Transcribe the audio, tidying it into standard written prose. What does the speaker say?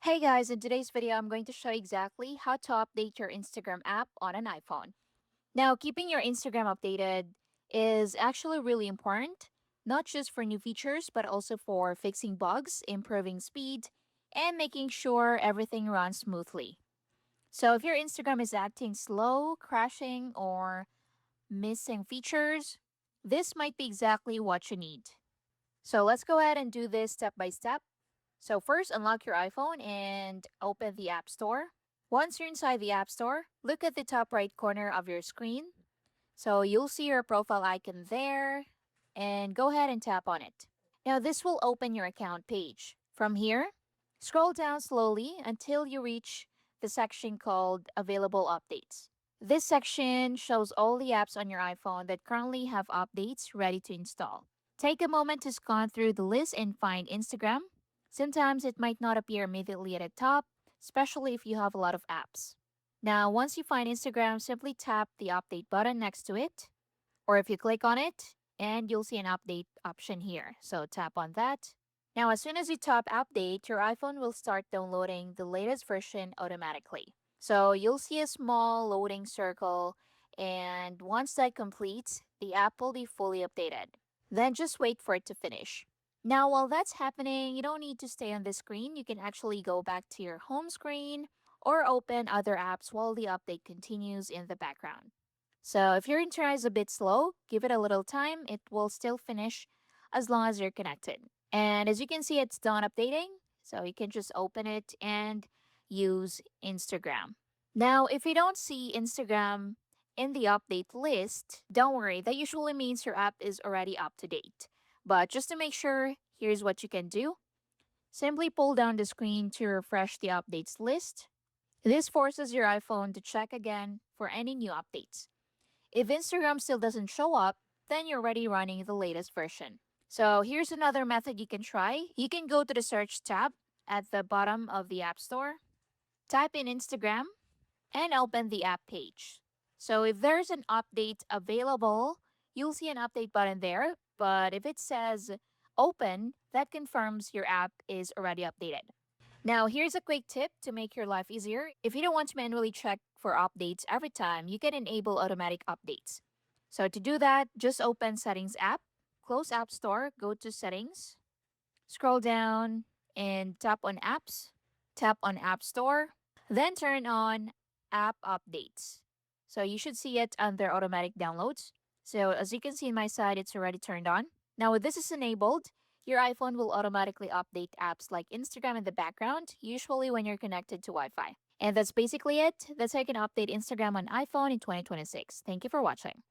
Hey guys, in today's video, I'm going to show you exactly how to update your Instagram app on an iPhone. Now, keeping your Instagram updated is actually really important, not just for new features, but also for fixing bugs, improving speed, and making sure everything runs smoothly. So, if your Instagram is acting slow, crashing, or missing features, this might be exactly what you need. So, let's go ahead and do this step by step. So first, unlock your iPhone and open the App Store. Once you're inside the App Store, look at the top right corner of your screen. So you'll see your profile icon there and go ahead and tap on it. Now this will open your account page. From here, scroll down slowly until you reach the section called Available Updates. This section shows all the apps on your iPhone that currently have updates ready to install. Take a moment to scan through the list and find Instagram. Sometimes it might not appear immediately at the top, especially if you have a lot of apps. Now, once you find Instagram, simply tap the update button next to it, or if you click on it, and you'll see an update option here. So tap on that. Now, as soon as you tap update, your iPhone will start downloading the latest version automatically. So you'll see a small loading circle, and once that completes, the app will be fully updated. Then just wait for it to finish. Now, while that's happening, you don't need to stay on the screen. You can actually go back to your home screen or open other apps while the update continues in the background. So, if your internet is a bit slow, give it a little time. It will still finish as long as you're connected. And as you can see, it's done updating. So, you can just open it and use Instagram. Now, if you don't see Instagram in the update list, don't worry. That usually means your app is already up to date. But just to make sure, here's what you can do. Simply pull down the screen to refresh the updates list. This forces your iPhone to check again for any new updates. If Instagram still doesn't show up, then you're already running the latest version. So here's another method you can try. You can go to the search tab at the bottom of the App Store, type in Instagram, and open the app page. So if there's an update available, you'll see an update button there. But if it says open, that confirms your app is already updated. Now, here's a quick tip to make your life easier. If you don't want to manually check for updates every time, you can enable automatic updates. So to do that, just open Settings app, close App Store, go to Settings, scroll down and tap on Apps, tap on App Store, then turn on App Updates. So you should see it under Automatic Downloads. So as you can see in my side, it's already turned on. Now, with this is enabled, your iPhone will automatically update apps like Instagram in the background, usually when you're connected to Wi Fi. And that's basically it. That's how you can update Instagram on iPhone in 2026. Thank you for watching.